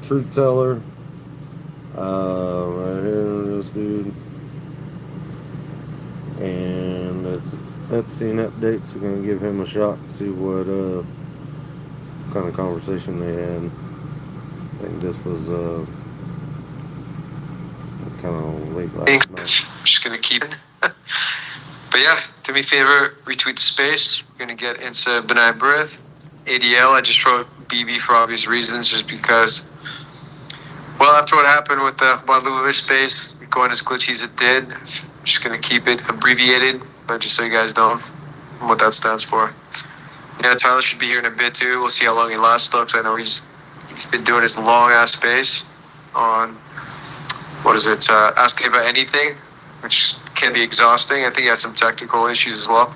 truth teller. Right here, this dude. And it's Epstein updates. We're going to give him a shot, see what kind of conversation they had. I think this was kind of late last night. I'm just going to keep it. But yeah, do me a favor, retweet the space. We're going to get into benign birth. ADL, I just wrote BB for obvious reasons, just because, well, after what happened with the Guadalupe space, going as glitchy as it did, I'm just going to keep it abbreviated, but just so you guys know what that stands for. Yeah, Tyler should be here in a bit too. We'll see how long he lasts though, because I know he's been doing his long-ass space on, asking about anything, which can be exhausting. I think he had some technical issues as well.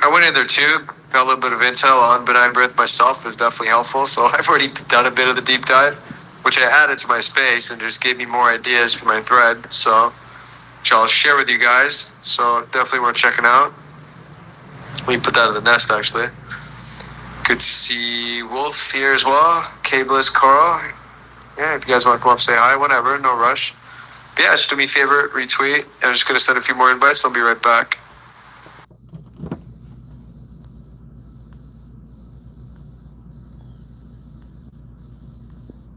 I went in there too, got a little bit of intel on benign birth myself. It was definitely helpful. So I've already done a bit of the deep dive, which I added to my space and just gave me more ideas for my thread. So, which I'll share with you guys. So definitely worth checking out. Let me put that in the nest actually. Good to see Wolf here as well. Cabeless Carl. Yeah, if you guys want to come up, say hi, whatever, no rush. But yeah, just do me a favor, retweet. I'm just going to send a few more invites. I'll be right back.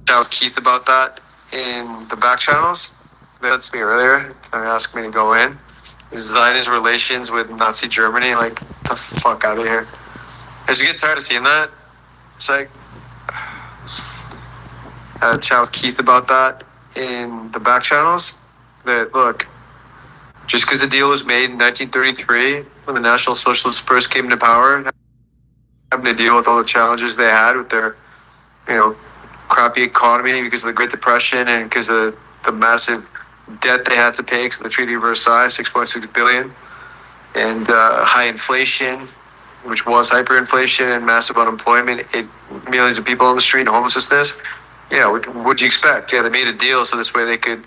Chat with Keith about that in the back channels. That's me earlier. They asked me to go in. Zionist relations with Nazi Germany. Like, get the fuck out of here. I just get tired of seeing that. It's like, I had a chat with Keith about that in the back channels. That, look, just because the deal was made in 1933, when the National Socialists first came to power, having to deal with all the challenges they had with their, crappy economy because of the Great Depression and because of the massive debt they had to pay because of the Treaty of Versailles, $6.6 billion, and high inflation, which was hyperinflation and massive unemployment, millions of people on the street and homelessness. Yeah, what'd you expect? Yeah, they made a deal so this way they could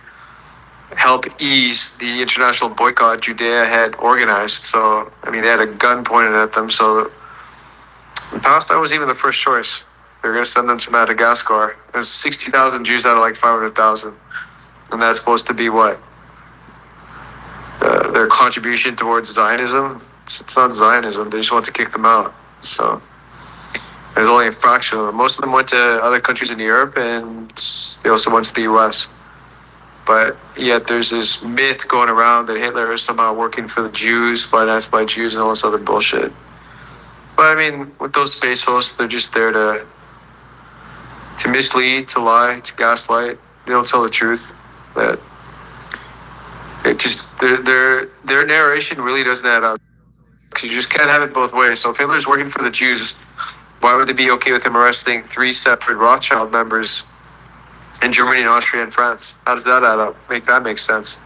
help ease the international boycott Judea had organized. So, I mean, they had a gun pointed at them. So, Palestine was even the first choice. They were going to send them to Madagascar. There's 60,000 Jews out of like 500,000. And that's supposed to be what? Their contribution towards Zionism? It's not Zionism. They just want to kick them out. So, there's only a fraction of them. Most of them went to other countries in Europe, and they also went to the U.S. But yet there's this myth going around that Hitler is somehow working for the Jews, financed by Jews, and all this other bullshit. But I mean, with those space hosts, they're just there to mislead, to lie, to gaslight. They don't tell the truth. That it just their narration really doesn't add up. Because you just can't have it both ways. So if Hitler's working for the Jews, why would they be okay with him arresting 3 separate Rothschild members in Germany and Austria and France? How does that add up? Make that make sense?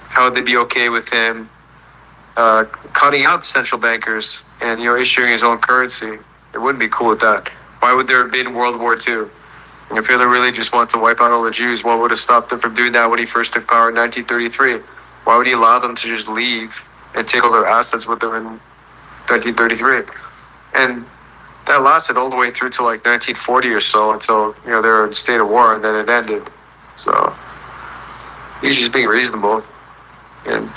How would they be okay with him cutting out the central bankers and issuing his own currency? It wouldn't be cool with that. Why would there have been World War II? And if Hitler really just wanted to wipe out all the Jews, what would have stopped him from doing that when he first took power in 1933? Why would he allow them to just leave and take all their assets with them in 1933? And that lasted all the way through to like 1940 or so until, they were in a state of war, and then it ended. So he's just being reasonable. And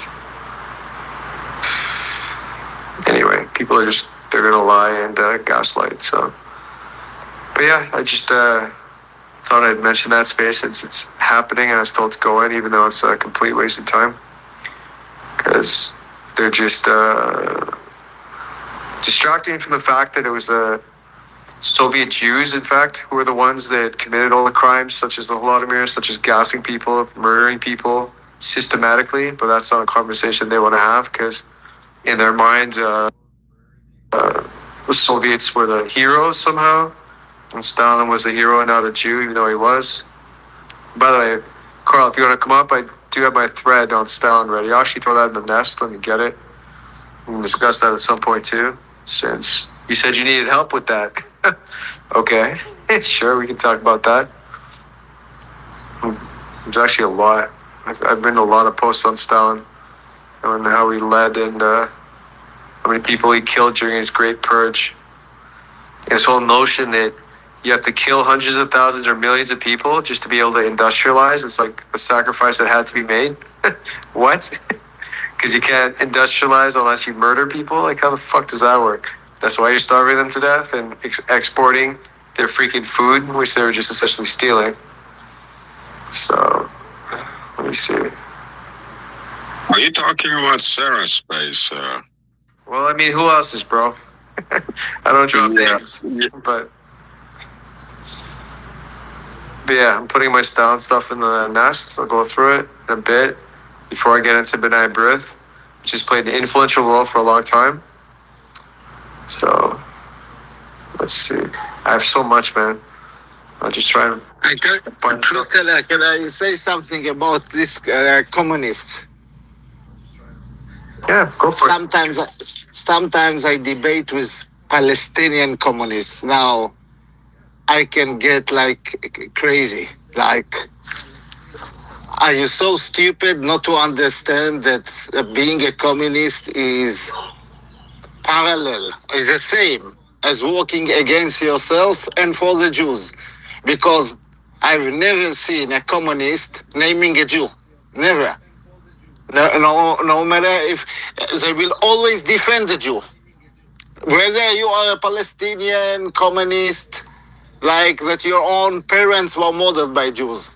anyway, people are they're going to lie and gaslight. So, but yeah, I just thought I'd mention that space since it's happening and I was told to go in, even though it's a complete waste of time. Because they're just distracting from the fact that it was the Soviet Jews, in fact, who were the ones that committed all the crimes, such as the Holodomor, such as gassing people, murdering people systematically. But that's not a conversation they want to have, because in their mind, the Soviets were the heroes somehow, and Stalin was a hero and not a Jew, even though he was. By the way, Carl, if you want to come up, I do have my thread on Stalin ready. I'll actually throw that in the nest. Let me get it. We can discuss that at some point too, since you said you needed help with that. Okay, sure, we can talk about that. There's actually a lot. I've been to a lot of posts on Stalin and how he led and how many people he killed during his Great Purge. This whole notion that you have to kill hundreds of thousands or millions of people just to be able to industrialize. It's like a sacrifice that had to be made. What? Because you can't industrialize unless you murder people? Like, how the fuck does that work? That's why you're starving them to death and exporting their freaking food, which they were just essentially stealing. So, let me see. Are you talking about Sarah space? Well, I mean, who else is, bro? I don't drop names, but yeah, I'm putting my down stuff in the nest. I'll go through it in a bit before I get into B'nai B'rith, which has played an influential role for a long time. So, let's see. I have so much, man. I'll just try and find stuff. Can I say something about this communists? Yeah, go for it. Sometimes I debate with Palestinian communists. Now, I can get like crazy. Like, are you so stupid not to understand that being a communist is parallel, is the same as working against yourself and for the Jews? Because I've never seen a communist naming a Jew. Never. No matter if they will always defend the Jew. Whether you are a Palestinian communist, like that your own parents were modeled by Jews.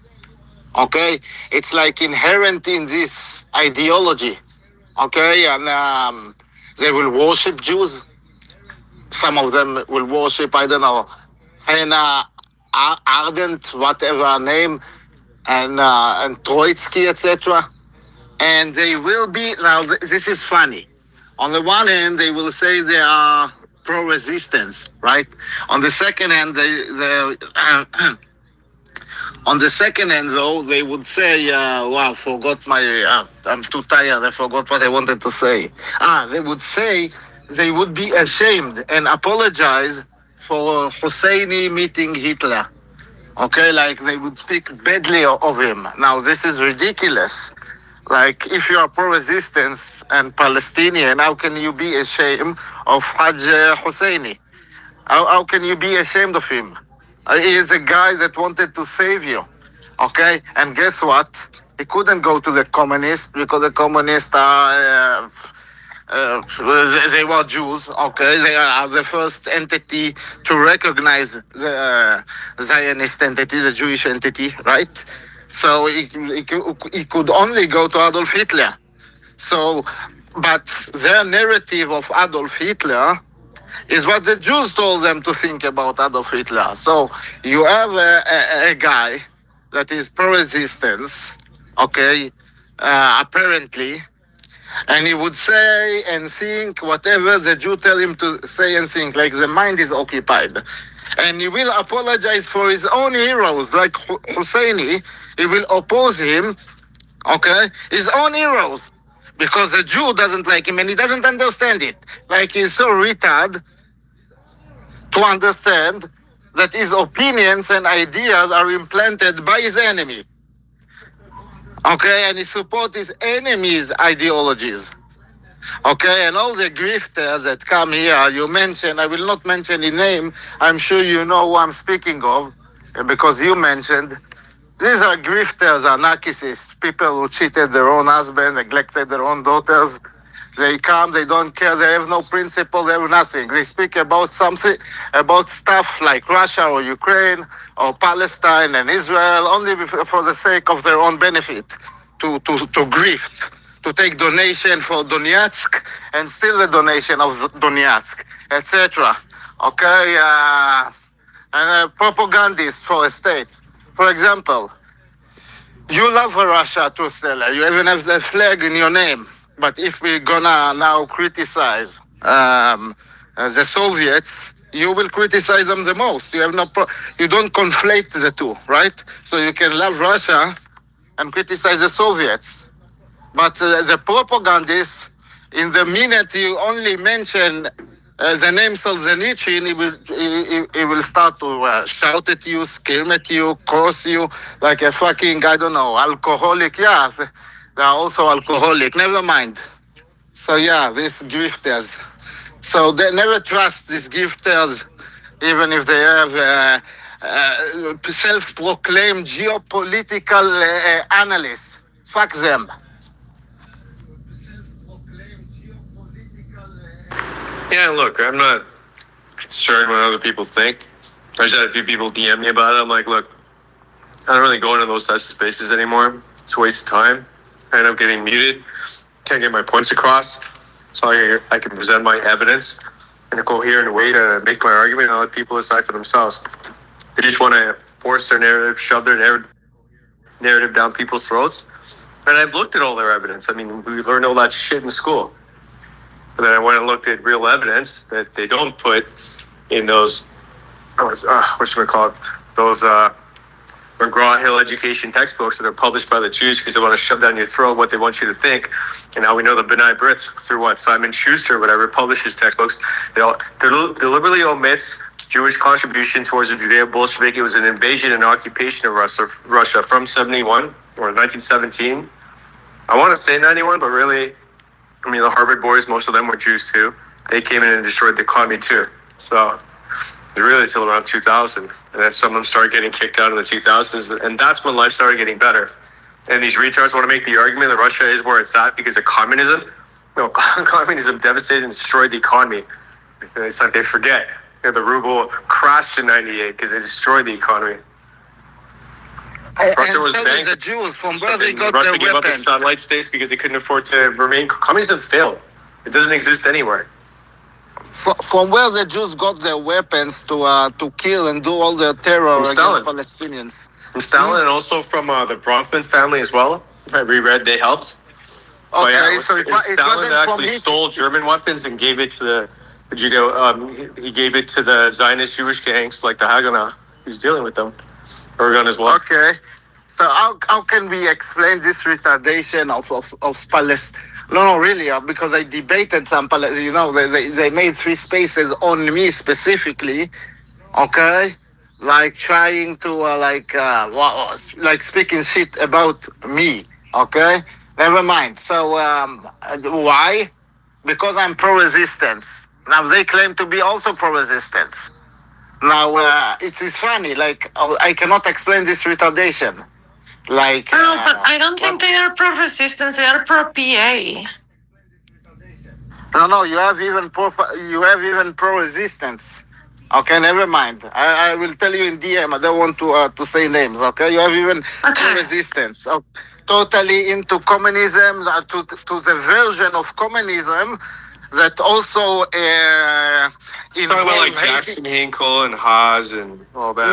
Okay? It's like inherent in this ideology. Okay? And they will worship Jews. Some of them will worship, I don't know, Hannah Ardent, whatever name, and Troitsky, etc. And they will be, now this is funny. On the one hand, they will say they are pro-resistance, right? On the second hand, on the second hand, though, they would say, wow, forgot my, I'm too tired, I forgot what I wanted to say. They would say they would be ashamed and apologize for Husseini meeting Hitler. Okay, like they would speak badly of him. Now, this is ridiculous. Like, if you are pro-resistance and Palestinian, how can you be ashamed of Haj Husseini? How can you be ashamed of him? He is a guy that wanted to save you, okay? And guess what? He couldn't go to the communists because the communists are, they were Jews, okay? They are the first entity to recognize the Zionist entity, the Jewish entity, right? So he could only go to Adolf Hitler. So, but their narrative of Adolf Hitler is what the Jews told them to think about Adolf Hitler. So you have a guy that is pro-resistance, okay, apparently, and he would say and think whatever the Jew tell him to say and think, like the mind is occupied. And he will apologize for his own heroes, like Husseini. He will oppose him, okay, his own heroes, because the Jew doesn't like him and he doesn't understand it. Like, he's so retarded to understand that his opinions and ideas are implanted by his enemy. Okay, and he supports his enemy's ideologies. Okay, and all the grifters that come here, you mentioned, I will not mention the name, I'm sure you know who I'm speaking of, because you mentioned, these are grifters, are narcissists, people who cheated their own husband, neglected their own daughters. They come, they don't care, they have no principle, they have nothing. They speak about something, about stuff like Russia or Ukraine or Palestine and Israel, only for the sake of their own benefit, to grift, to take donation for Donetsk and steal the donation of Donetsk, etc. Okay, and propagandists for a state. For example, you love Russia, truth teller. You even have the flag in your name. But if we're gonna now criticize the Soviets, you will criticize them the most. You have you don't conflate the two, right? So you can love Russia and criticize the Soviets. But the propagandists, in the minute you only mention the name Solzhenitsyn, he will start to shout at you, scream at you, curse you like a fucking, I don't know, alcoholic. Yeah, they are also alcoholic. Never mind. So yeah, these grifters. So they never trust these grifters even if they have self-proclaimed geopolitical analysts. Fuck them. Yeah, look, I'm not concerned what other people think. I just had a few people DM me about it. I'm like, look, I don't really go into those types of spaces anymore. It's a waste of time. I end up getting muted. Can't get my points across. So I can present my evidence in a coherent way to make my argument and let people decide for themselves. They just want to force their narrative, shove their narrative down people's throats. And I've looked at all their evidence. I mean, we learned all that shit in school. But then I went and looked at real evidence that they don't put in those, whatchamacallit, those McGraw-Hill education textbooks that are published by the Jews because they want to shove down your throat what they want you to think. And now we know the B'nai B'rith through what Simon Schuster or whatever publishes textbooks. They deliberately omits Jewish contribution towards the Judeo-Bolshevik. It was an invasion and occupation of Russia from 71 or 1917. I want to say 91, but really, I mean, the Harvard boys, most of them were Jews too. They came in and destroyed the economy too. So really till around 2000. And then some of them started getting kicked out in the 2000s. And that's when life started getting better. And these retards want to make the argument that Russia is where it's at because of communism. No, communism devastated and destroyed the economy. It's like they forget that the ruble crashed in 98 because they destroyed the economy. Russia was bankrupt. The Jews from where they got Russia their gave up its weapons. satellite states because they couldn't afford to remain. Communism failed. It doesn't exist anywhere. From where the Jews got their weapons to kill and do all their terror From against Stalin. Palestinians. From Stalin and also from the Bronfman family as well. I reread they helped. Okay, yeah, so it was Stalin that actually Hitler. stole German weapons and gave it to the Judeo. He gave it to the Zionist Jewish gangs like the Haganah. He's dealing with them. Oregon as well. Okay, so how can we explain this retardation of Palestine? No, really, because I debated some Palestinians. You know, they made 3 spaces on me specifically. Okay, like trying to like speaking shit about me. Okay, never mind. So why? Because I'm pro-resistance. Now they claim to be also pro-resistance. Now it's funny. Like I cannot explain this retardation. Like No, but I don't think they are pro-resistance. They are pro-PA. No, you have even pro-resistance. Okay, never mind. I will tell you in DM. I don't want to say names. Okay, you have even pro-resistance. Totally into communism, to the version of communism that also Talking about like Jackson Hinkle and Haas and all that.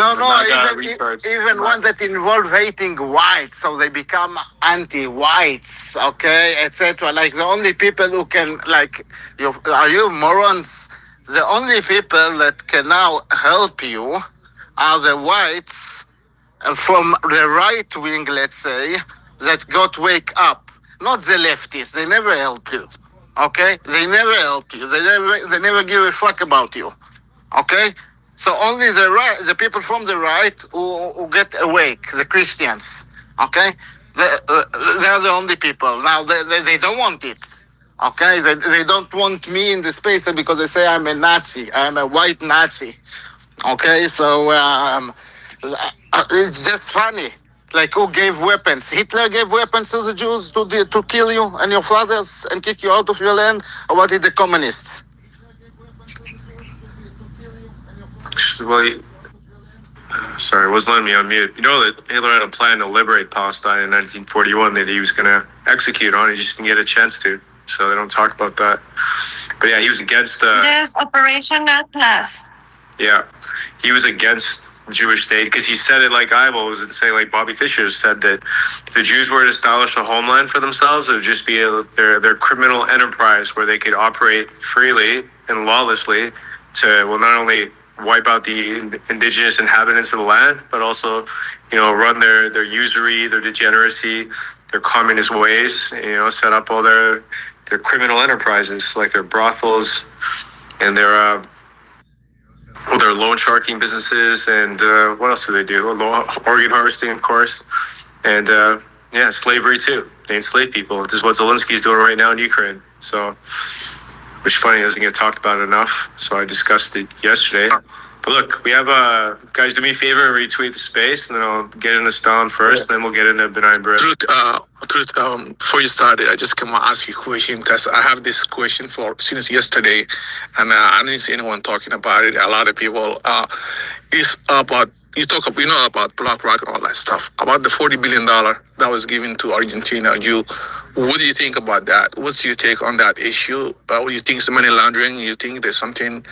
Even one that involve hating whites, so they become anti-whites, okay, etc. Like the only people who can, like, are you morons? The only people that can now help you are the whites from the right wing, let's say, that got wake up, not the leftists. They never help you. Okay, they never help you. They never give a fuck about you. Okay, so only the people from the right who get awake, the Christians. Okay, they're the only people. Now they don't want it. Okay, they don't want me in the space because they say I'm a Nazi. I'm a white Nazi. Okay, so it's just funny. Like, who gave weapons? Hitler gave weapons to the Jews to kill you and your fathers and kick you out of your land? Or what did the communists? Well, sorry, it wasn't letting me unmute. You know that Hitler had a plan to liberate Palestine in 1941 that he was going to execute on. He just didn't get a chance to. So they don't talk about that. But yeah, he was against... Yes, Operation Atlas. Yeah, he was against the Jewish state because he said it like I was saying, like Bobby Fischer said, that if the Jews were to establish a homeland for themselves, it would just be their criminal enterprise where they could operate freely and lawlessly to, well, not only wipe out the indigenous inhabitants of the land, but also, run their usury, their degeneracy, their communist ways, set up all their criminal enterprises like their brothels and their loan sharking businesses, and what else do they do? Organ harvesting, of course, and slavery too. They enslave people. This is what Zelensky's doing right now in Ukraine. So, which funny doesn't get talked about enough. So I discussed it yesterday. But look, we have guys. Do me a favor, retweet the space, and then I'll get into Stalin first, and then we'll get into benign Brit. Truth, before you started, I just come to ask you a question because I have this question for since yesterday, and I didn't see anyone talking about it. A lot of people is about we know about BlackRock and all that stuff about the $40 billion that was given to Argentina. What do you think about that? What's your take on that issue? What do you think is money laundering? You think there's something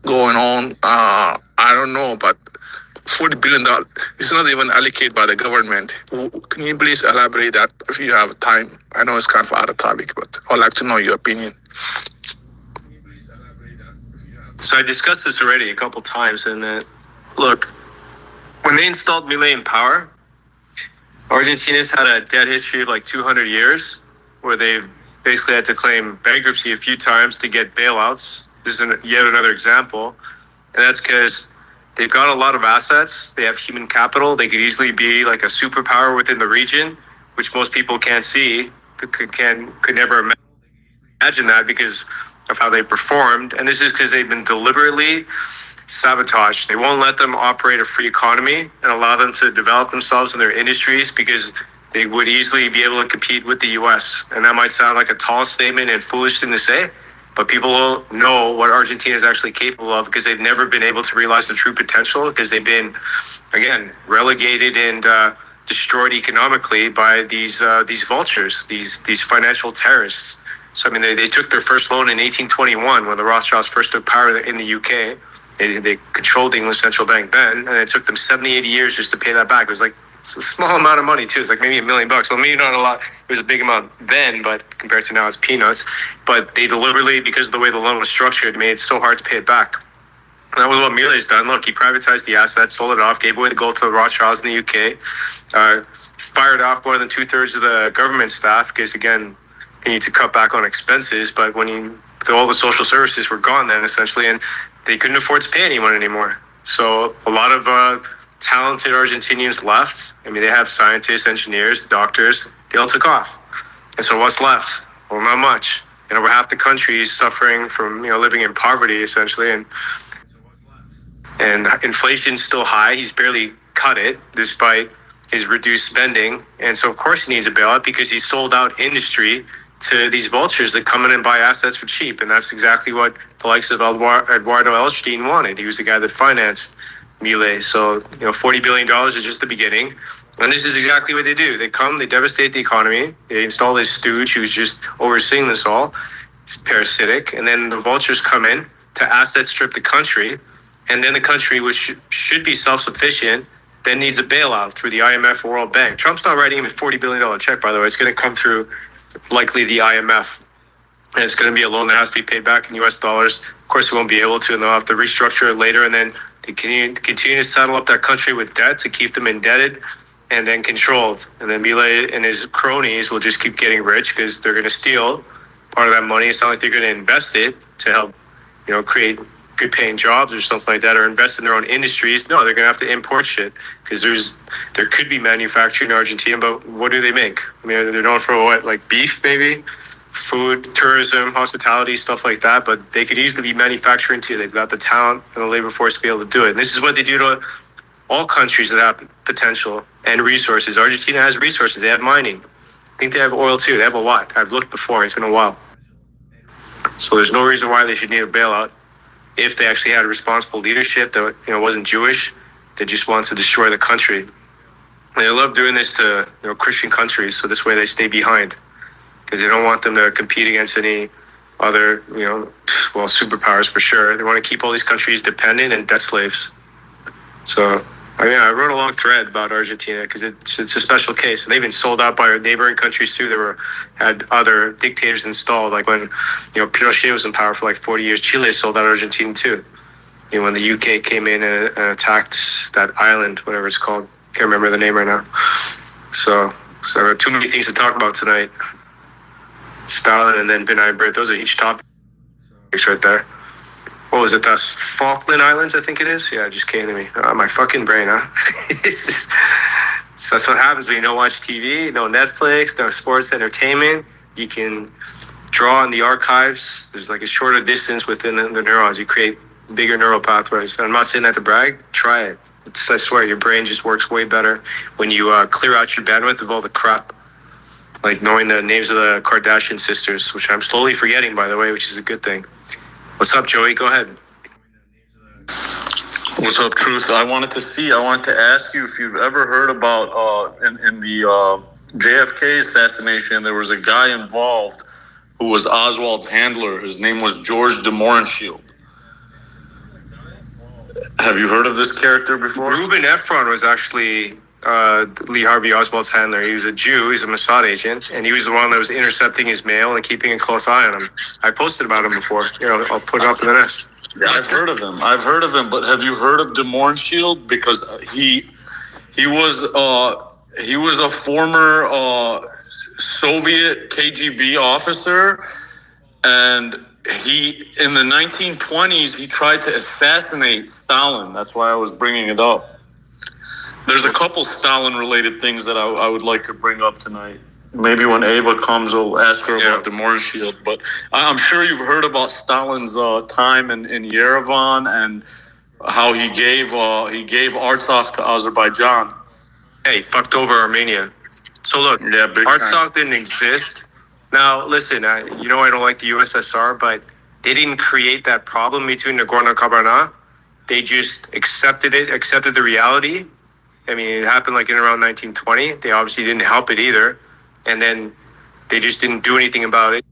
going on? I don't know, but $40 billion is not even allocated by the government. Can you please elaborate that if you have time? I know it's kind of out of topic, but I'd like to know your opinion. So I discussed this already a couple times, and look, when they installed Milei in power, Argentina's had a debt history of like 200 years, where they've basically had to claim bankruptcy a few times to get bailouts. This is yet another example, and that's because they've got a lot of assets. They have human capital. They could easily be like a superpower within the region, which most people can't see, could never imagine that because of how they performed. And this is because they've been deliberately sabotaged. They won't let them operate a free economy and allow them to develop themselves in their industries because they would easily be able to compete with the US. And that might sound like a tall statement and foolish thing to say, but people will know what Argentina is actually capable of because they've never been able to realize the true potential because they've been, again, relegated and destroyed economically by these vultures, these financial terrorists. So, I mean, they took their first loan in 1821 when the Rothschilds first took power in the UK. They controlled the English central bank then, and it took them 70, 80 years just to pay that back. It was like it's a small amount of money, too. It's like maybe $1 million. Well, maybe not a lot. It was a big amount then, but compared to now, it's peanuts. But they deliberately, because of the way the loan was structured, made it so hard to pay it back. And that was what Milei's done. Look, he privatized the assets, sold it off, gave away the gold to the Rothschilds in the UK, fired off more than 2/3 of the government staff because, again, they need to cut back on expenses. But when all the social services were gone then, essentially, and they couldn't afford to pay anyone anymore. So a lot of talented Argentinians left. I mean, they have scientists, engineers, doctors. They all took off. And so what's left? Well, not much. Over half the country is suffering from, living in poverty, essentially. And inflation's still high. He's barely cut it, despite his reduced spending. And so, of course, he needs a bailout because he sold out industry to these vultures that come in and buy assets for cheap. And that's exactly what the likes of Eduardo Epstein wanted. He was the guy that financed Milei. So, $40 billion is just the beginning. And this is exactly what they do. They come, they devastate the economy. They install this stooge who's just overseeing this all. It's parasitic. And then the vultures come in to asset strip the country. And then the country, which should be self-sufficient, then needs a bailout through the IMF or World Bank. Trump's not writing him a $40 billion check, by the way. It's going to come through likely the IMF. And it's going to be a loan that has to be paid back in US dollars. Of course, they won't be able to, and they'll have to restructure it later. And then they continue to saddle up that country with debt to keep them indebted and then controlled. And then Milei and his cronies will just keep getting rich because they're going to steal part of that money. It's not like they're going to invest it to help, create good paying jobs or something like that, or invest in their own industries. No, they're going to have to import shit because there could be manufacturing in Argentina, but what do they make? I mean, they're known for what, like beef maybe? Food, tourism, hospitality, stuff like that, but they could easily be manufacturing too. They've got the talent and the labor force to be able to do it. And this is what they do to all countries that have potential and resources. Argentina has resources. They have mining. I think they have oil too. They have a lot. I've looked before. It's been a while. So there's no reason why they should need a bailout if they actually had responsible leadership that wasn't Jewish. They just want to destroy the country. And they love doing this to Christian countries, so this way they stay behind because they don't want them to compete against any other superpowers for sure. They want to keep all these countries dependent and debt slaves. So I wrote a long thread about Argentina because it's a special case, and they've been sold out by neighboring countries too. Had other dictators installed, like when Pinochet was in power for like 40 years. Chile sold out Argentina too. When the UK came in and attacked that island, whatever it's called, can't remember the name right now. So too many things to talk about tonight. Stalin and then benign Brit, those are each topics right there. What was it? That's Falkland Islands, I think it is. Yeah, it just came to me. My fucking brain, huh? That's what happens when you don't watch TV, no Netflix, no sports entertainment. You can draw on the archives. There's like a shorter distance within the neurons. You create bigger neural pathways. And I'm not saying that to brag. Try it. I swear, your brain just works way better when you clear out your bandwidth of all the crap. Like knowing the names of the Kardashian sisters, which I'm slowly forgetting, by the way, which is a good thing. What's up, Joey? Go ahead. What's up, Truth? I wanted to ask you if you've ever heard about in the JFK assassination, there was a guy involved who was Oswald's handler. His name was George de Mohrenschildt. Have you heard of this character before? Reuben Efron was actually Lee Harvey Oswald's handler. He was a Jew. He's a Mossad agent, and he was the one that was intercepting his mail and keeping a close eye on him. I posted about him before. Here, I'll put it up in the nest. Yeah, I've heard of him. But have you heard of de Mohrenschildt? Because he was a former Soviet KGB officer, and he in the 1920s he tried to assassinate Stalin. That's why I was bringing it up. There's a couple Stalin-related things that I would like to bring up tonight. Maybe when Ava comes, I'll ask her about the Mohrenschildt. But I'm sure you've heard about Stalin's time in Yerevan and how he gave Artsakh to Azerbaijan. Hey, he fucked over Armenia. So look, Artsakh didn't exist. Now listen, you know I don't like the USSR, but they didn't create that problem between Nagorno-Karabakh. They just accepted the reality. I mean, it happened like in around 1920. They obviously didn't help it either. And then they just didn't do anything about it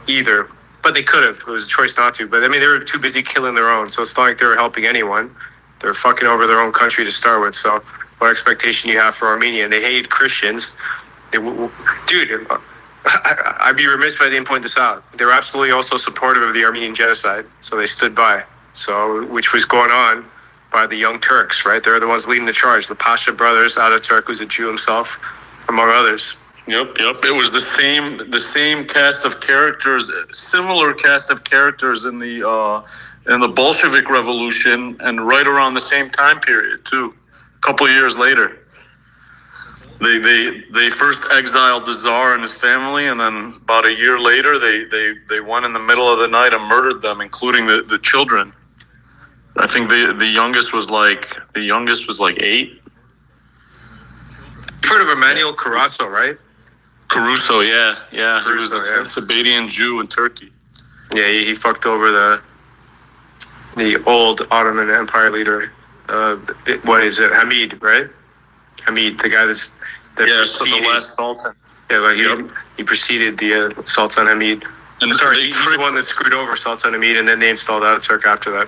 either. But they could have. It was a choice not to. But I mean, they were too busy killing their own. So it's not like they were helping anyone. They were fucking over their own country to start with. So what expectation you have for Armenia? They hate Christians. Dude, I'd be remiss if I didn't point this out. They were absolutely also supportive of the Armenian genocide. So they stood by. So, which was going on by the Young Turks, right? They're the ones leading the charge. The Pasha brothers, Ataturk, who's a Jew himself, among others. Yep. It was the same cast of characters, similar cast of characters in the Bolshevik Revolution, and right around the same time period too. A couple of years later, they first exiled the Tsar and his family, and then about a year later, they went in the middle of the night and murdered them, including the children. I think the youngest was like 8. You've heard of Emanuel Caruso, right? Caruso, yeah. Caruso, He was a Sabatian Jew in Turkey. Yeah, he fucked over the old Ottoman Empire leader. What is it? Hamid, right? Hamid, the guy that preceded the last Sultan. Yeah, like he preceded the Sultan Hamid. And sorry, he's the one that screwed over Sultan Hamid, and then they installed Ataturk after that.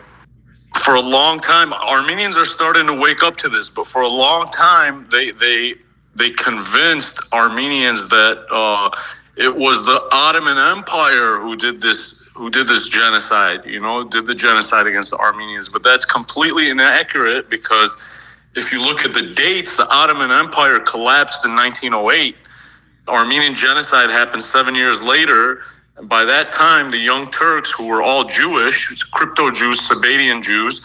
For a long time, Armenians are starting to wake up to this, but for a long time, they convinced Armenians that it was the Ottoman Empire who did this genocide. Did the genocide against the Armenians. But that's completely inaccurate, because if you look at the dates, the Ottoman Empire collapsed in 1908. The Armenian genocide happened 7 years later. And by that time, the Young Turks, who were all Jewish, crypto Jews, Sabatian Jews,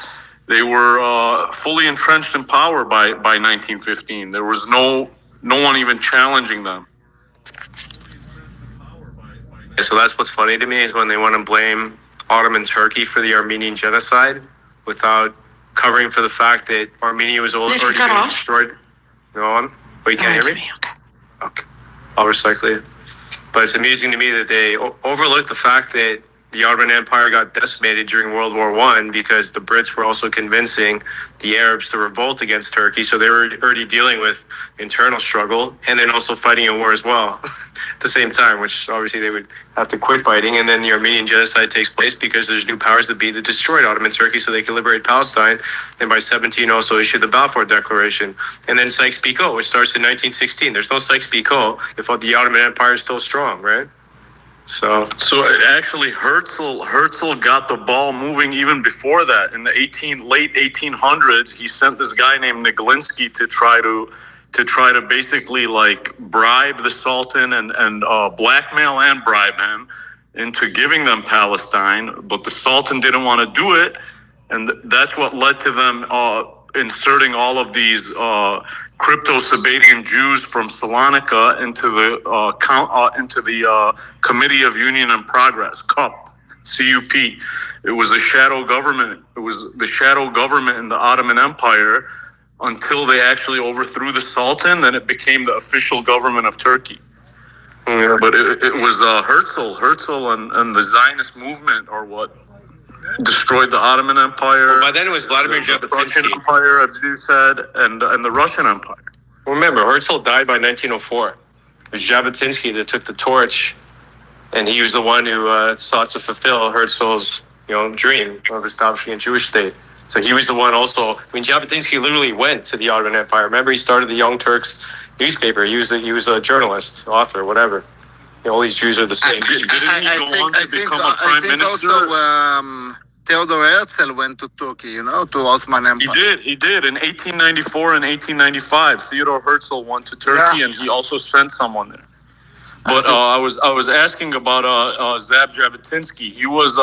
they were fully entrenched in power by 1915. There was no one even challenging them. So that's what's funny to me, is when they want to blame Ottoman Turkey for the Armenian genocide without covering for the fact that Armenia was already being destroyed. No on? Oh, you can't hear me? Okay. I'll recycle it. But it's amusing to me that they overlooked the fact that the Ottoman Empire got decimated during World War I because the Brits were also convincing the Arabs to revolt against Turkey. So they were already dealing with internal struggle and then also fighting a war as well at the same time, which obviously they would have to quit fighting. And then the Armenian genocide takes place because there's new powers that be that destroyed Ottoman Turkey so they can liberate Palestine. And by 17 also issued the Balfour Declaration. And then Sykes-Picot, which starts in 1916. There's no Sykes-Picot if the Ottoman Empire is still strong, right? So actually, Herzl got the ball moving even before that. In the late 1800s, he sent this guy named Naglinski to try to basically like bribe the Sultan and blackmail and bribe him into giving them Palestine. But the Sultan didn't want to do it, and that's what led to them inserting all of these crypto-Sabatian Jews from Salonika into the Committee of Union and Progress, CUP, CUP. It was a shadow government. It was the shadow government in the Ottoman Empire until they actually overthrew the Sultan. Then it became the official government of Turkey. Yeah. But it was Herzl and the Zionist movement are what destroyed the Ottoman Empire. Well, by then it was Vladimir the Jabotinsky. Russian Empire, as you said, and the Russian Empire. Remember, Herzl died by 1904. It was Jabotinsky that took the torch, and he was the one who sought to fulfill Herzl's dream of establishing a Jewish state. So he was the one also. I mean, Jabotinsky literally went to the Ottoman Empire. Remember, he started the Young Turks newspaper. He was a journalist, author, whatever. All these Jews are the same. Didn't he go on to become a prime minister? Also, Theodor Herzl went to Turkey, to Ottoman Empire. He did. In 1894 and 1895, Theodor Herzl went to Turkey, and he also sent someone there. But I was asking about Zab Jabotinsky. He was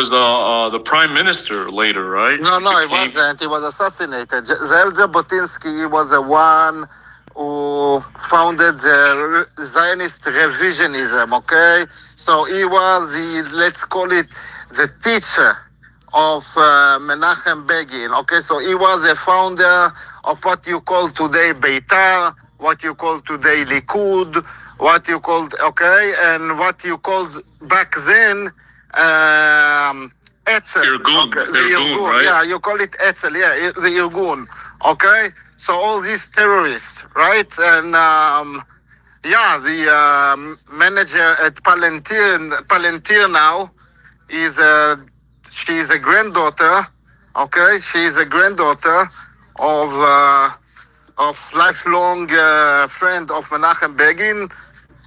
the prime minister later, right? No, he wasn't. He was assassinated. Zab Jabotinsky was the one who founded the Zionist revisionism, okay? So he was let's call it, the teacher of Menachem Begin, okay? So he was the founder of what you call today Beitar, what you call today Likud, what you called, okay? And what you called back then, Etzel. Irgun, okay? Irgun, right? Yeah, you call it Etzel, yeah, the Irgun, okay? So all these terrorists, right? And the manager at Palantir now is she's a granddaughter. Okay, she's a granddaughter of lifelong friend of Menachem Begin.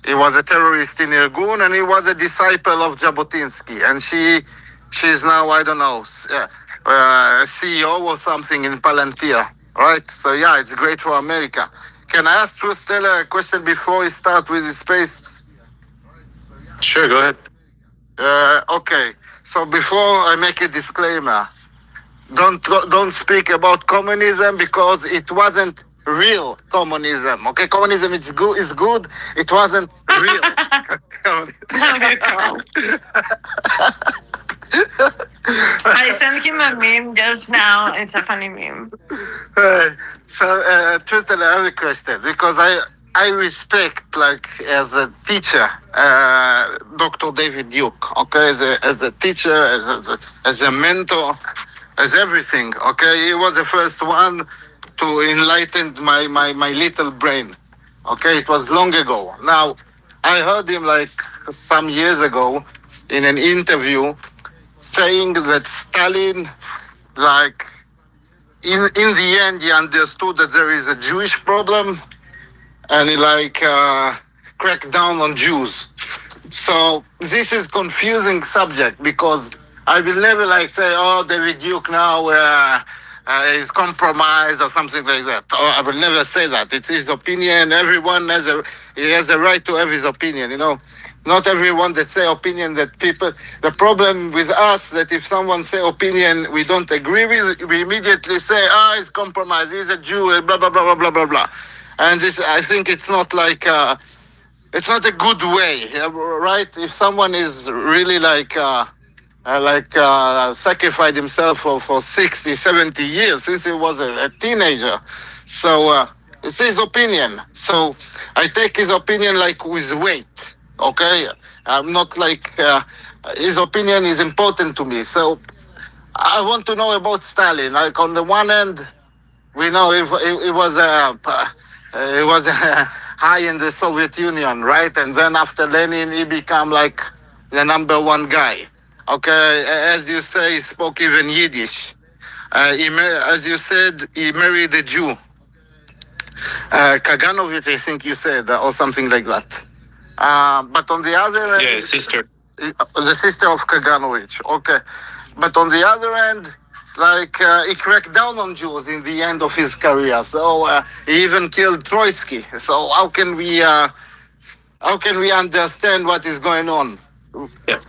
He was a terrorist in Irgun, and he was a disciple of Jabotinsky. And she's now, I don't know, CEO or something in Palantir. Right, so yeah, it's great for America. Can I ask Truth Teller a question before we start with his space? Sure, go ahead. Okay, so before I make a disclaimer, don't speak about communism because it wasn't real communism. Okay, communism is good. It wasn't real. I sent him a meme just now. It's a funny meme. Truth Teller, I have a question because I respect, like, as a teacher, Dr. David Duke, okay, as a teacher, as a mentor, as everything, okay. He was the first one to enlighten my little brain, okay. It was long ago. Now, I heard him like some years ago in an interview saying that Stalin, like, in the end, he understood that there is a Jewish problem, and he cracked down on Jews. So this is confusing subject because I will never say, oh, David Duke now is compromised or something like that. I will never say that. It's his opinion. Everyone has a right to have his opinion. Not everyone that say opinion that people. The problem with us that if someone say opinion we don't agree with, we immediately say, he's compromised. He's a Jew. Blah blah blah blah blah blah blah. And this, I think, it's not it's not a good way, right? If someone is really sacrificed himself for 60, 70 years since he was a teenager. So it's his opinion. So I take his opinion with weight, okay? I'm not his opinion is important to me. So I want to know about Stalin. Like, on the one hand, we know it was high in the Soviet Union, right? And then after Lenin, he became like the number one guy. Okay, as you say, he spoke even Yiddish. As you said, he married a Jew. Kaganovich, I think you said, or something like that. But on the other end... Yeah, sister. The sister of Kaganovich, okay. But on the other end, he cracked down on Jews in the end of his career. So he even killed Trotsky. So how can we understand what is going on? Yeah.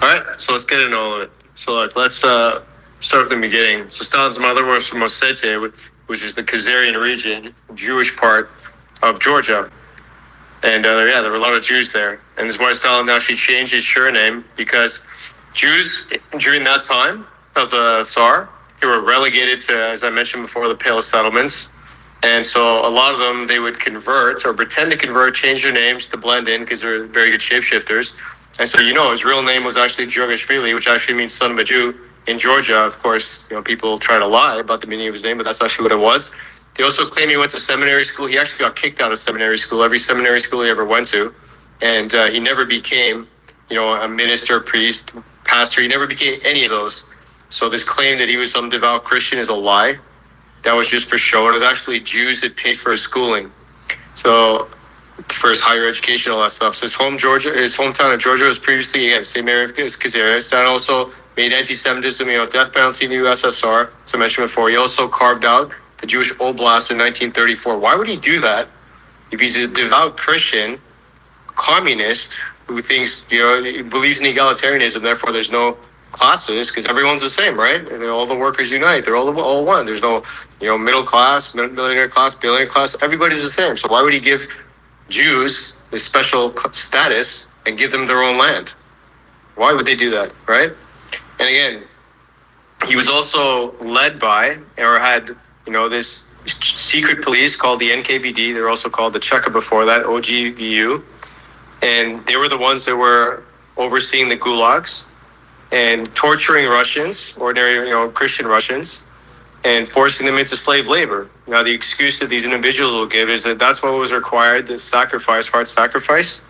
All right, so let's get into all of it. So let's start with the beginning. So Stalin's mother was from Ossetia, which is the Khazarian region, Jewish part of Georgia. And yeah, there were a lot of Jews there. And this is why Stalin actually changed his surname, because Jews during that time of the Tsar, they were relegated to, as I mentioned before, the Pale settlements. And so a lot of them, they would convert or pretend to convert, change their names to blend in because they're very good shapeshifters. And so, his real name was actually Djurgashvili, which actually means son of a Jew. In Georgia, of course, people try to lie about the meaning of his name, but that's actually what it was. They also claim he went to seminary school. He actually got kicked out of seminary school, every seminary school he ever went to. And he never became, a minister, priest, pastor. He never became any of those. So this claim that he was some devout Christian is a lie. That was just for show. It was actually Jews that paid for his schooling. So for his higher education, all that stuff. So his hometown of Georgia was previously, again, same area as Kazaris. That also made anti-Semitism, death penalty in the USSR, as I mentioned before. He also carved out the Jewish Oblast in 1934. Why would he do that if he's a devout Christian, communist, who thinks, he believes in egalitarianism, therefore there's no classes, because everyone's the same, right? All the workers unite. They're all one. There's no, middle class, millionaire class, billionaire class. Everybody's the same. So why would he give Jews this special status and give them their own land? Why would they do that, right? And again, he was also led by, or had, this secret police called the NKVD. They were also called the Cheka before that, OGVU. And they were the ones that were overseeing the gulags and torturing Russians, ordinary, Christian Russians, and forcing them into slave labor. Now, the excuse that these individuals will give is that that's what was required, the hard sacrifice,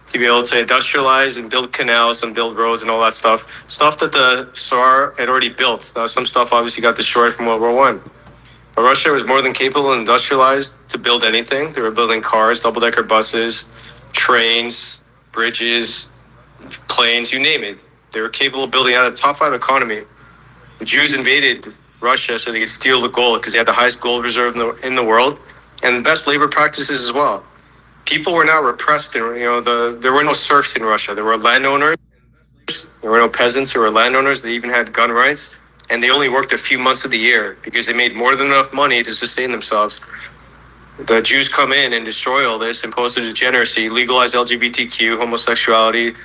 to be able to industrialize and build canals and build roads and all that stuff that the Tsar had already built. Now, some stuff obviously got destroyed from World War I. But Russia was more than capable and industrialized to build anything. They were building cars, double-decker buses, trains, bridges, planes, you name it. They were capable of building out a top 5 economy. The Jews invaded Russia so they could steal the gold because they had the highest gold reserve in the world and the best labor practices as well. People were not repressed. There were no serfs in Russia. There were landowners. There were no peasants who were landowners. They even had gun rights. And they only worked a few months of the year because they made more than enough money to sustain themselves. The Jews come in and destroy all this, impose their degeneracy, legalize LGBTQ, homosexuality,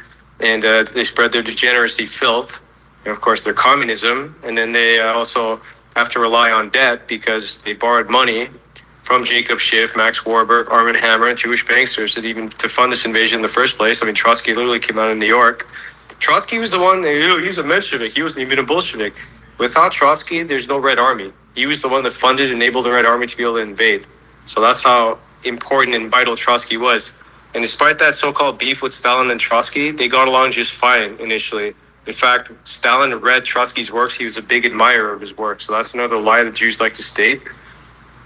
and they spread their degeneracy, filth, and of course their communism. And then they also have to rely on debt because they borrowed money from Jacob Schiff, Max Warburg, Armand Hammer, and Jewish banksters to fund this invasion in the first place. I mean, Trotsky literally came out of New York. Trotsky was the one, he's a Menshevik. He wasn't even a Bolshevik. Without Trotsky, there's no Red Army. He was the one that funded and enabled the Red Army to be able to invade. So that's how important and vital Trotsky was. And despite that so-called beef with Stalin and Trotsky, they got along just fine initially. In fact, Stalin read Trotsky's works. He was a big admirer of his work. So that's another lie that Jews like to state.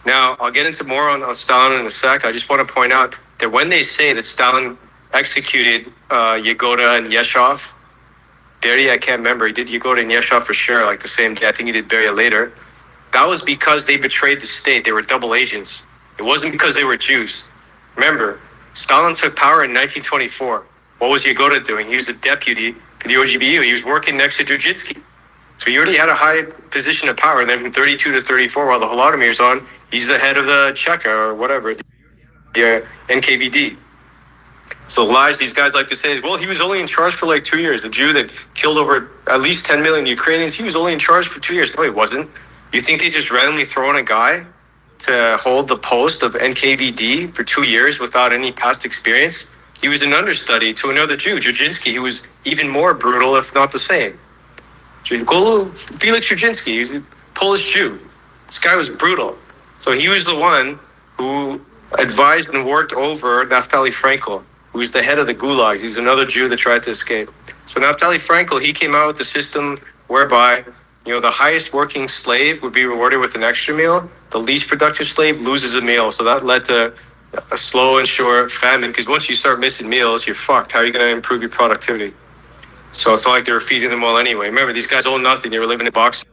Now, I'll get into more on Stalin in a sec. I just want to point out that when they say that Stalin executed Yagoda and Yeshov, Beria, I can't remember. He did Yagoda and Yeshov for sure, like the same day. I think he did Beria later. That was because they betrayed the state. They were double agents. It wasn't because they were Jews. Remember, Stalin took power in 1924. What was Yagoda doing? He was a deputy for the OGBU. He was working next to Dzerzhinsky. So he already had a high position of power. And then from 32 to 34, while the Holodimir's on, he's the head of the Cheka or whatever, the NKVD. So lies these guys like to say is, well, he was only in charge for like 2 years. The Jew that killed over at least 10 million Ukrainians, he was only in charge for 2 years. No, he wasn't. You think they just randomly throw in a guy to hold the post of NKVD for 2 years without any past experience? He was an understudy to another Jew, Dzerzhinsky, who was even more brutal, if not the same. Felix Dzerzhinsky, he's a Polish Jew. This guy was brutal. So he was the one who advised and worked over Naftali Frankel, who was the head of the gulags. He was another Jew that tried to escape. So Naftali Frankel, he came out with the system whereby, the highest working slave would be rewarded with an extra meal. The least productive slave loses a meal. So that led to a slow and sure famine, because once you start missing meals, you're fucked. How are you going to improve your productivity? So it's not like they were feeding them all anyway. Remember, these guys owned nothing. They were living in boxes.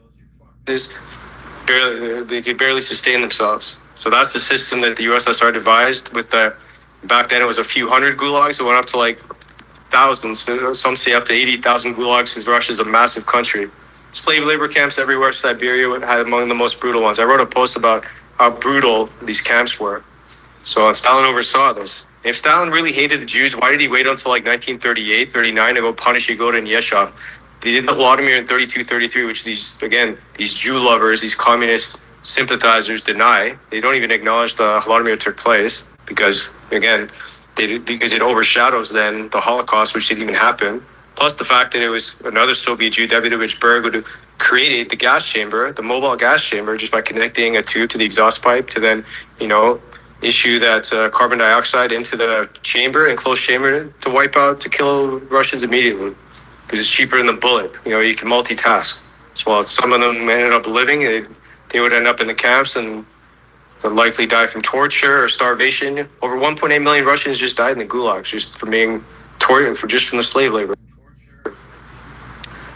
They could barely sustain themselves. So that's the system that the USSR devised with back then it was a few hundred gulags. It went up to like thousands. Some say up to 80,000 gulags because Russia's a massive country. Slave labor camps everywhere. Siberia had among the most brutal ones. I wrote a post about how brutal these camps were. So Stalin oversaw this. If Stalin really hated the Jews, why did he wait until like 1938, 39 to go punish Yagoda and Yeshov? They did the Holodomor in 32, 33, which these Jew lovers, these communist sympathizers deny. They don't even acknowledge the Holodomor took place because, again, because it overshadows then the Holocaust, which didn't even happen. Plus the fact that it was another Soviet Jew, Davidovich Berg, who created the gas chamber, the mobile gas chamber, just by connecting a tube to the exhaust pipe to then, issue that carbon dioxide into the chamber, enclosed chamber, to wipe out, to kill Russians immediately. Because it's cheaper than the bullet. You can multitask. So while some of them ended up living, they would end up in the camps and they'll likely die from torture or starvation. Over 1.8 million Russians just died in the gulags just from being tortured, just from the slave labor.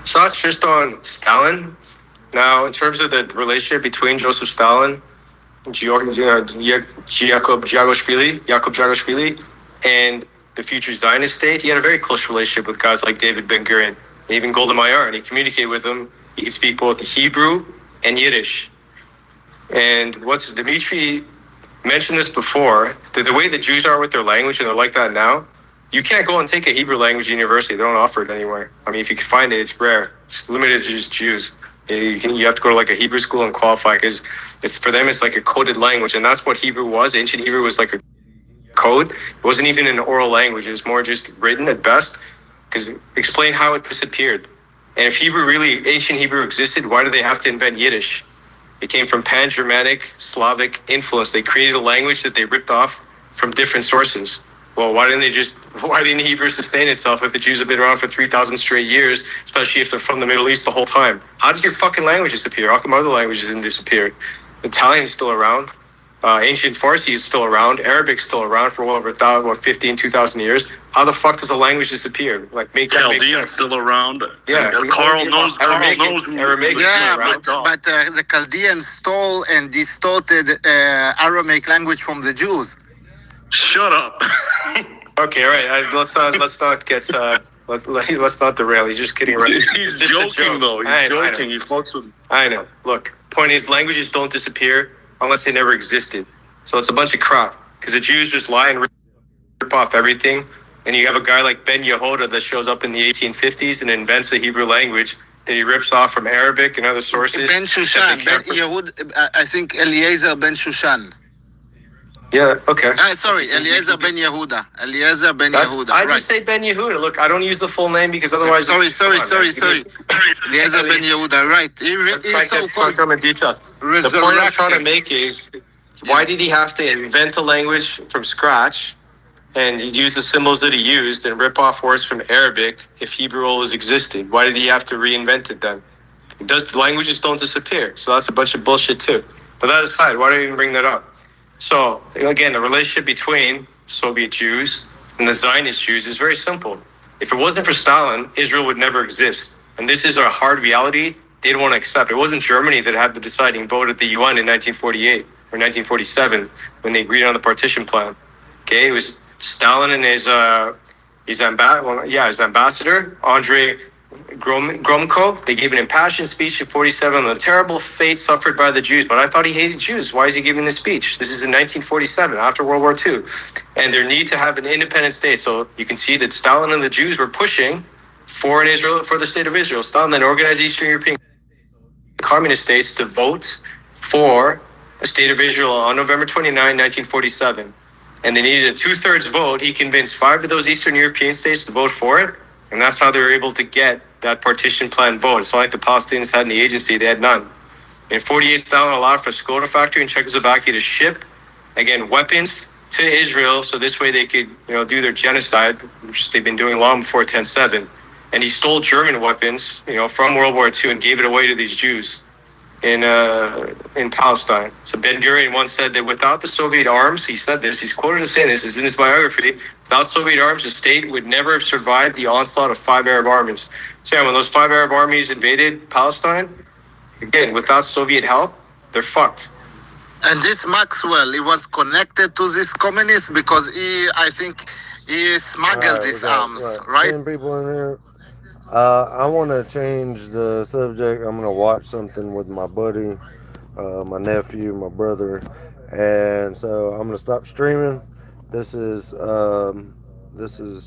So that's just on Stalin. Now, in terms of the relationship between Joseph Stalin, Yakub Jagashvili, and the future Zionist state, he had a very close relationship with guys like David Ben-Gurion, and even Golda Meir, and he communicated with them. He could speak both Hebrew and Yiddish. And Dmitry mentioned this before, that the way the Jews are with their language, and they're like that now, you can't go and take a Hebrew language university. They don't offer it anywhere. I mean, if you can find it, it's rare. It's limited to just Jews. You have to go to like a Hebrew school and qualify, because for them it's like a coded language, and that's what Hebrew was. Ancient Hebrew was like a code. It wasn't even an oral language. It was more just written at best. Because explain how it disappeared. And if ancient Hebrew existed, why did they have to invent Yiddish? It came from Pan-Germanic, Slavic influence. They created a language that they ripped off from different sources. Well, why didn't Hebrew sustain itself if the Jews have been around for 3,000 straight years, especially if they're from the Middle East the whole time? How does your fucking language disappear? How come other languages didn't disappear? Italian's still around. Ancient Farsi is still around. Arabic's still around for well over 2,000 years. How the fuck does a language disappear? Chaldean's still around. Yeah, Carl knows. Aramaic. Yeah, but the Chaldeans stole and distorted Aramaic language from the Jews. Shut up. Okay, all right. Let's not get. Let's not derail. He's just kidding around. He's joking though. He's joking. He fucks with. I know. Look, point is, languages don't disappear unless they never existed. So it's a bunch of crap, because the Jews just lie and rip off everything. And you have a guy like Ben Yehuda that shows up in the 1850s and invents a Hebrew language that he rips off from Arabic and other sources. Ben Shushan. I think Eliezer Ben Shushan. Yeah, okay. Sorry, Eliezer Ben Yehuda. Eliezer Ben Yehuda. I just say Ben Yehuda. Look, I don't use the full name because otherwise... Sorry. Eliezer Ben Yehuda, right. Let's not come in detail. The point I'm trying to make is, why did he have to invent a language from scratch and use the symbols that he used and rip off words from Arabic if Hebrew always existed? Why did he have to reinvent it then? Languages don't disappear, so that's a bunch of bullshit too. But that aside, why do I even bring that up? So, again, the relationship between Soviet Jews and the Zionist Jews is very simple. If it wasn't for Stalin, Israel would never exist. And this is a hard reality they don't want to accept. It wasn't Germany that had the deciding vote at the UN in 1948 or 1947 when they agreed on the partition plan. Okay, it was Stalin and his ambassador, Andrei Gromyko. They gave an impassioned speech in 47 on the terrible fate suffered by the Jews. But I thought he hated Jews. Why is he giving this speech? This is in 1947, after World War II. And their need to have an independent state. So you can see that Stalin and the Jews were pushing for the state of Israel. Stalin then organized Eastern European communist states to vote for a state of Israel on November 29, 1947. And they needed a 2/3 vote. He convinced 5 of those Eastern European states to vote for it. And that's how they were able to get that partition plan vote. It's not like the Palestinians had any agency. They had none. In 48, Stalin allowed for a Skoda factory in Czechoslovakia to ship, again, weapons to Israel. So this way they could, do their genocide, which they've been doing long before 10/7. And he stole German weapons, from World War II and gave it away to these Jews in Palestine. So Ben-Gurion once said that without the Soviet arms, he said this, he's quoted as saying this, is in his biography, without Soviet arms, the state would never have survived the onslaught of 5 Arab armies. So when those 5 Arab armies invaded Palestine, again, without Soviet help, they're fucked. And this Maxwell, he was connected to this communist because I think he smuggled these arms, right? 10 people in here. I want to change the subject. I'm going to watch something with my buddy, my nephew, my brother. And so I'm going to stop streaming. this is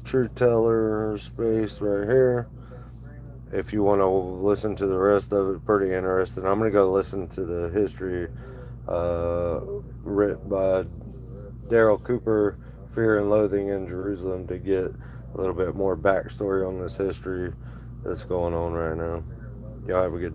Truth Teller Space right here. If you want to listen to the rest of it, pretty interesting. I'm going to go listen to the history written by Daryl Cooper, Fear and Loathing in Jerusalem, to get a little bit more backstory on this history that's going on right now. Y'all have a good day.